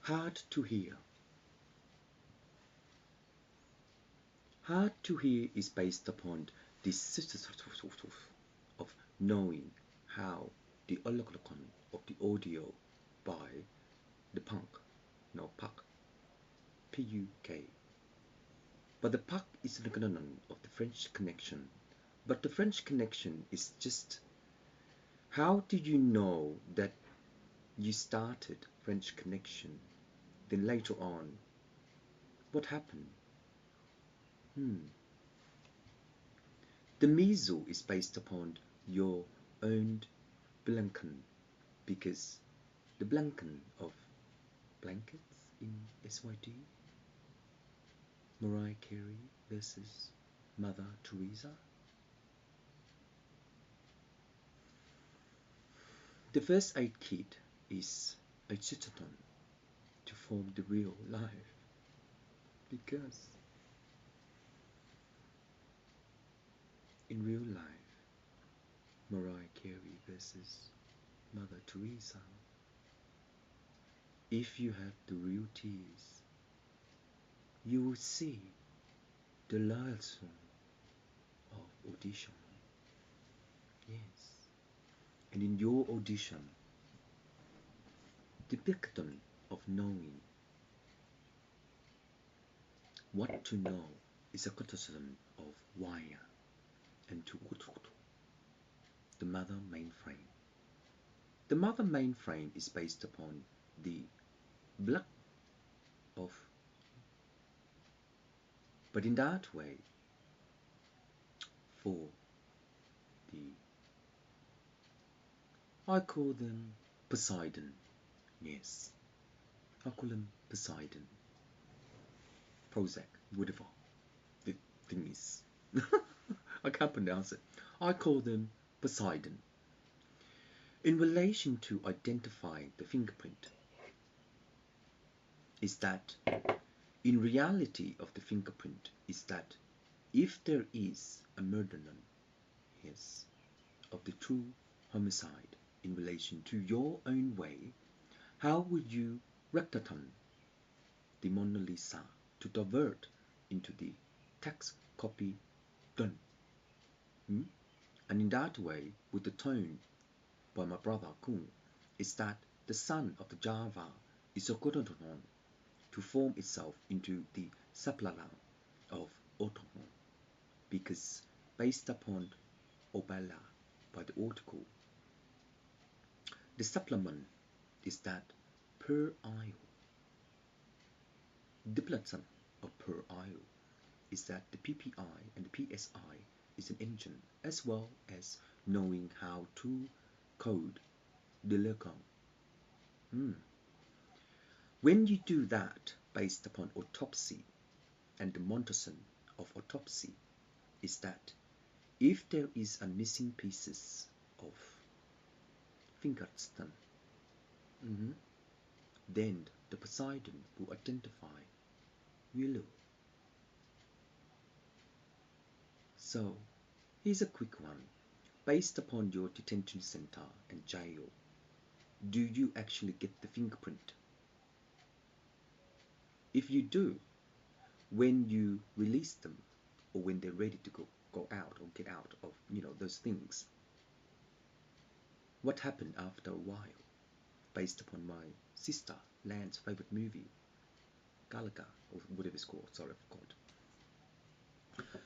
Hard to hear. Hard to hear is based upon the system of knowing how the algorithm of the audio by the punk, no puck, P-U-K. But the puck is an acronym of the French Connection. But the French Connection is just, how do you know that you started French Connection? Then later on, what happened? The meso is based upon your own blanken, because the blanken of blankets in SYD, Mariah Carey versus Mother Teresa. The first aid kit is a citizen to form the real life, because in real life, Mariah Carey versus Mother Teresa, if you have the real tears, you will see the lesson of audition. Yes. And in your audition, the beacon of knowing what to know is a criticism of wire and to the mother mainframe. The mother mainframe is based upon the blood of, but in that way, for the, I call them Poseidon. Yes, I call them Poseidon. Prozac, whatever the thing is. I can't pronounce it. I call them Poseidon. In relation to identifying the fingerprint, is that in reality of the fingerprint is that if there is a murder, yes, of the true homicide in relation to your own way, how would you rectify the Mona Lisa to divert into the text copy done? And in that way, with the tone by my brother Kung, is that the son of the Java is a Gododon to form itself into the Saplala of Otohon, because based upon Obala by the article, the supplement is that per isle, diploton of per isle is that the PPI and the PSI is an engine, as well as knowing how to code the Lekong. When you do that based upon autopsy and the Montesson of autopsy is that if there is a missing pieces of fingerstone, then the Poseidon will identify willow. So here's a quick one. Based upon your detention center and jail, do you actually get the fingerprint? If you do, when you release them or when they're ready to go out or get out of those things, what happened after a while? Based upon my sister Lan's favorite movie, Galaga, or whatever it's called, sorry, I forgot.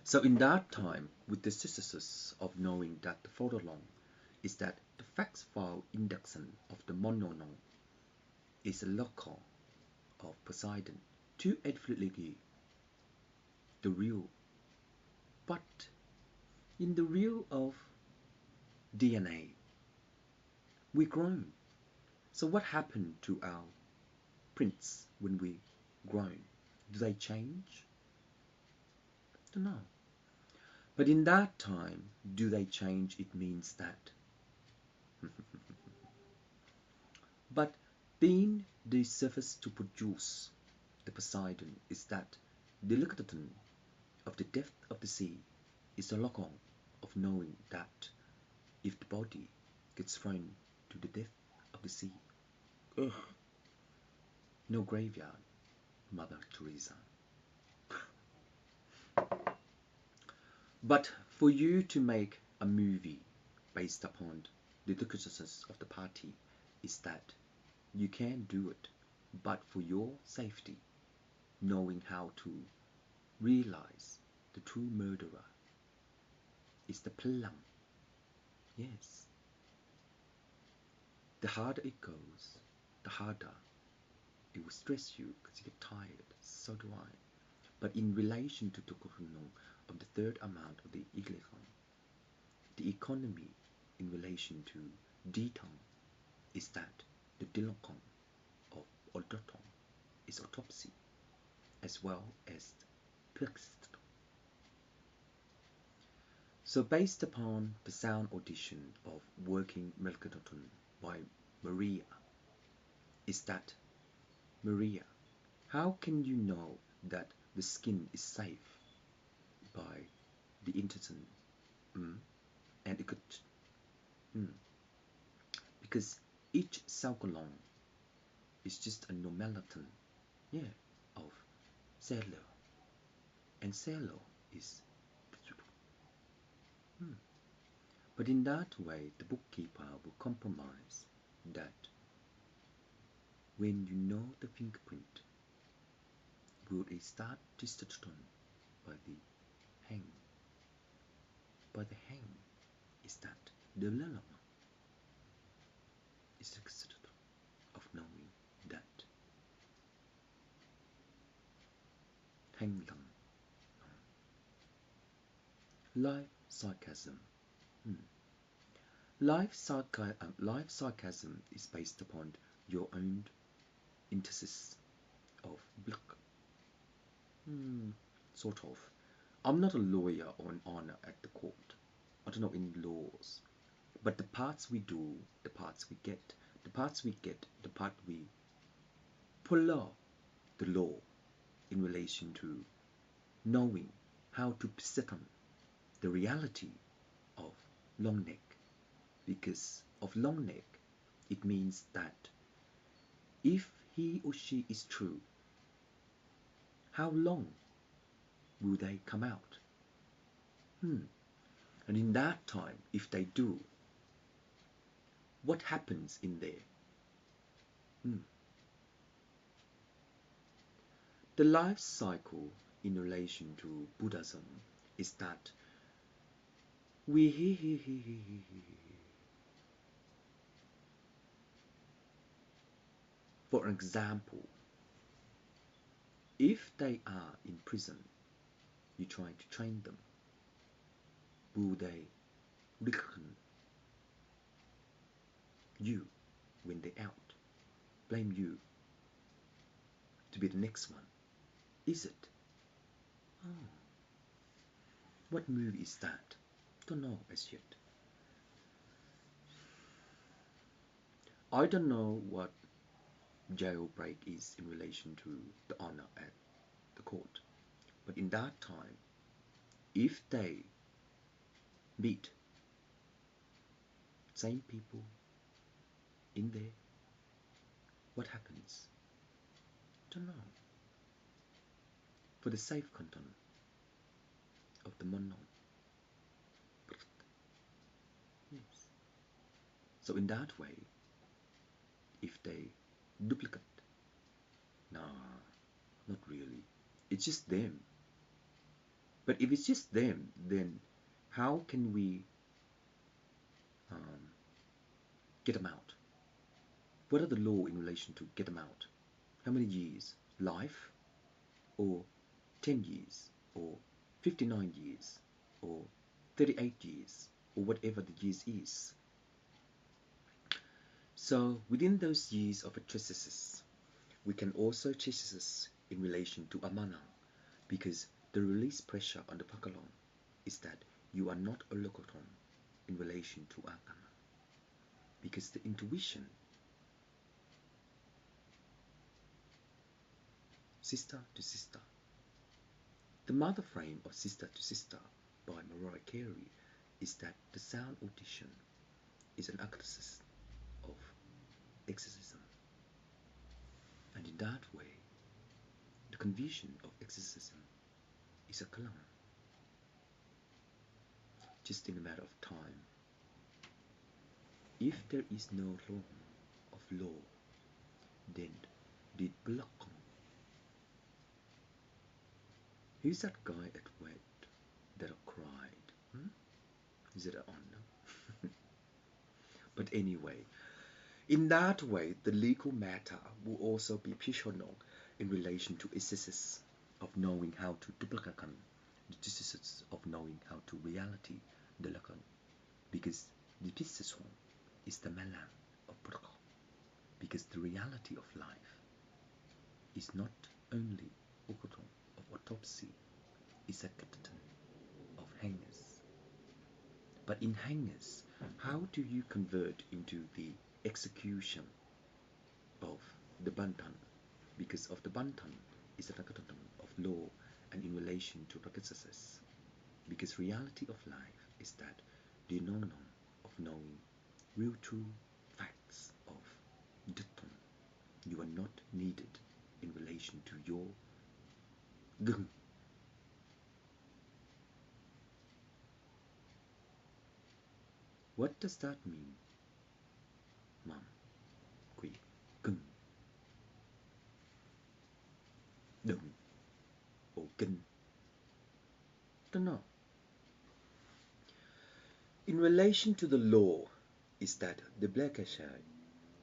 So in that time, with the synthesis of knowing that the photo long is that the fax file indexing of the mononon is a local of Poseidon to advocate the real, but in the real of DNA, we grown. So what happened to our prints when we grown? Do they change? I don't know. But in that time, do they change? It means that. But being the surface to produce the Poseidon is that the licton of the depth of the sea is the logon of knowing that if the body gets thrown to the depth of the sea, No graveyard, Mother Teresa. But for you to make a movie based upon the consciousness of the party is that you can do it, but for your safety, knowing how to realize the true murderer is the plum. Yes. The harder it goes, the harder it will stress you because you get tired. So do I. But in relation to Tokuno of the third amount of the Iglekan, the economy in relation to Ditong is that the Dilokon of Odoton is autopsy as well as Plexit. So based upon the sound audition of Working Melkodoton by Maria, is that Maria, how can you know that the skin is safe by the intestine? And it could, because each cell colon is just a nominaton, of cello, and cello is. But in that way, the bookkeeper will compromise that when you know the fingerprint, will it start testosterone by the hang? By the hang is that the learner is excited of knowing that hang lang. Life sarcasm. Life sarcasm is based upon your own antithesis of block. Sort of. I'm not a lawyer on honor at the court. I don't know any laws. But the parts we do, the parts we get, the parts we get, the part we pull out the law in relation to knowing how to sit on the reality of long neck. Because of long neck, it means that if he or she is true, how long will they come out? And in that time, if they do, what happens in there? The life cycle in relation to Buddhism is that for example, if they are in prison, you try to train them. Will they reckon you when they're out? Blame you to be the next one? Is it? Oh. What movie is that? Don't know as yet. I don't know what jailbreak is in relation to the honor at the court. But in that time, if they meet same people in there, what happens? Don't know. For the safe content of the monon. Yes. So in that way, if they duplicate, nah, not really. It's just them. But if it's just them, then how can we get them out? What are the law in relation to get them out? How many years? Life? Or 10 years? Or 59 years? Or 38 years? Or whatever the years is. So within those years of exercises, we can also exercise in relation to amana, because the release pressure on the pakalon is that you are not a lokoton in relation to akana, because the intuition, sister to sister, the mother frame of Sister to Sister by Mariah Carey is that the sound audition is an exercise of exorcism. And in that way, the confusion of exorcism is a kalam, just in a matter of time. If there is no wrong of law, then did block. Who's that guy at wed that cried? Is it an honor? But anyway, in that way, the legal matter will also be pigeonholed in relation to exercises of knowing how to duplicate the exercises of knowing how to reality delakan, because the business one is the malang of protocol, because the reality of life is not only ukotong of autopsy, is a captain of hangers. But in hangers, how do you convert into the execution of the bantan? Because of the bantan is a captain of law and in relation to practices. Because reality of life is that the known of knowing real true facts of Ditton, you are not needed in relation to your gung. What does that mean, Mom? Quy gung đừng or kinh. Don't know. In relation to the law, is that the black eye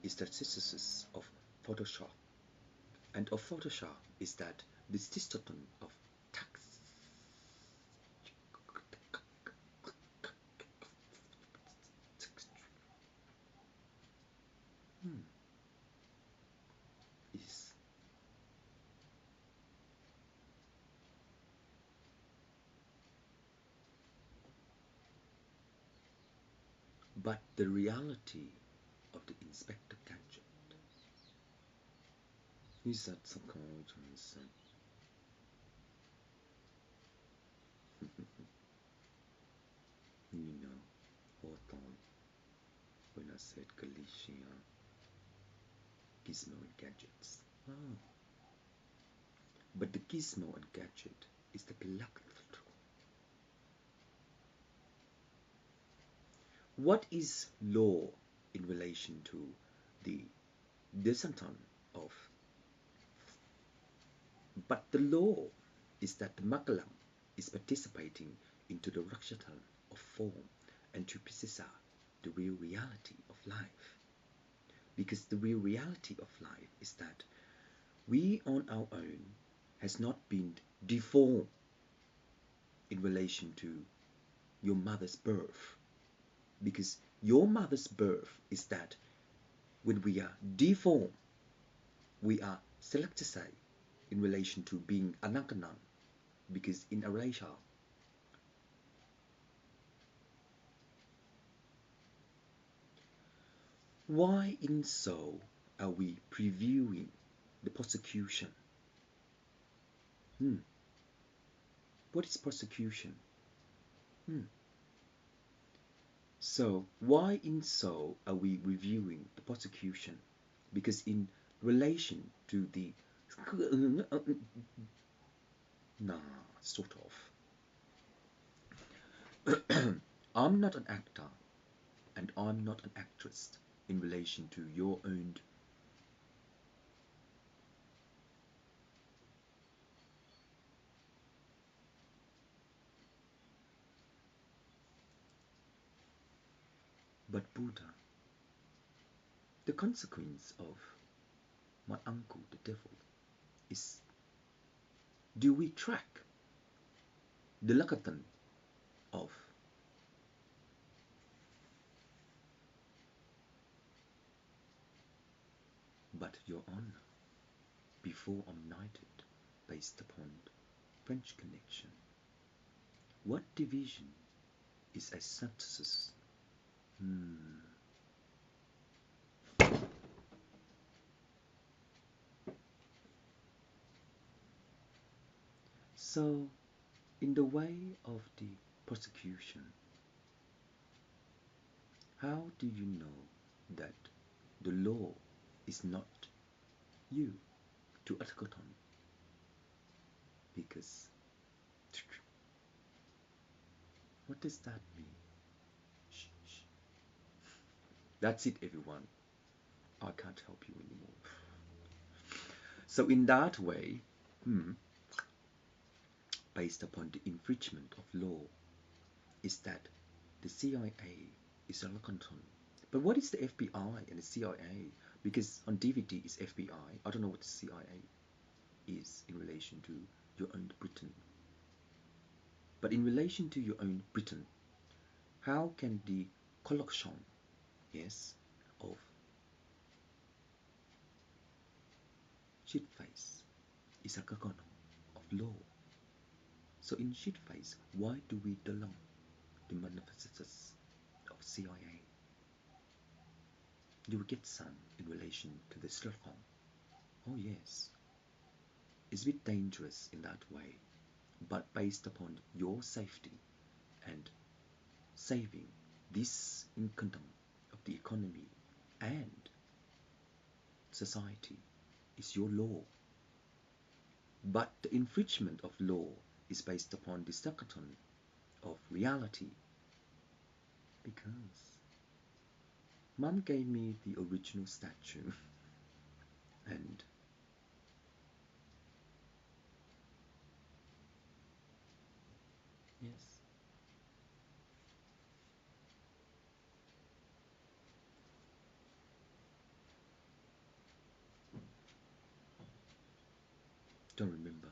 is the synthesis of Photoshop, and of Photoshop is that the system of tax. Is but the reality of the Inspector Gadget is that some conscience. You know, all time when I said Galicia, gizmo and gadgets. Oh. But the gizmo and gadget is the galactic. What is law in relation to the descendant of? But the law is that the Magalam is participating into the Rakshatan of form and to precise the real reality of life. Because the real reality of life is that we on our own has not been deformed in relation to your mother's birth. Because your mother's birth is that when we are deformed, we are selected in relation to being anakanan. Because in Arasha, why in so are we previewing the prosecution? What is prosecution? So why in so are we reviewing the prosecution? Because in relation to the sort of. I'm not an actor and I'm not an actress in relation to your own. But Buddha, the consequence of my uncle the devil is, do we track the lakatan of but your honor before I'm knighted based upon French connection? What division is a synthesis? So, in the way of the prosecution, how do you know that the law is not you? to autocton because what does that mean? Shh, shh. That's it, everyone. I can't help you anymore. So in that way, based upon the infringement of law, is that the CIA is a autocton. But what is the FBI and the CIA? Because on DVD it's FBI. I don't know what the CIA is in relation to your own Britain. But in relation to your own Britain, how can the collocation, yes, of shitface is a autocton of law? So in shitface, why do we belong the manifestors of CIA? You will get some in relation to the slogan. Oh yes, it's a bit dangerous in that way, but based upon your safety and saving this income of the economy and society is your law. But the infringement of law is based upon the stockton of reality because Mom gave me the original statue and yes, don't remember.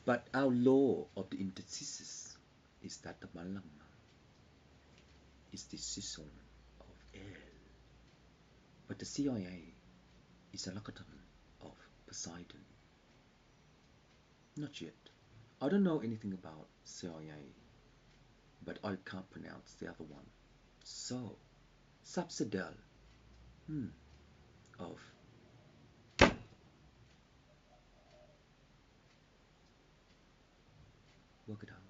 But our law of the interstices is that the Malama is the season of air. But the CIA is a locaton of Poseidon. Not yet. I don't know anything about CIA, but I can't pronounce the other one. So, subsidal of work it out.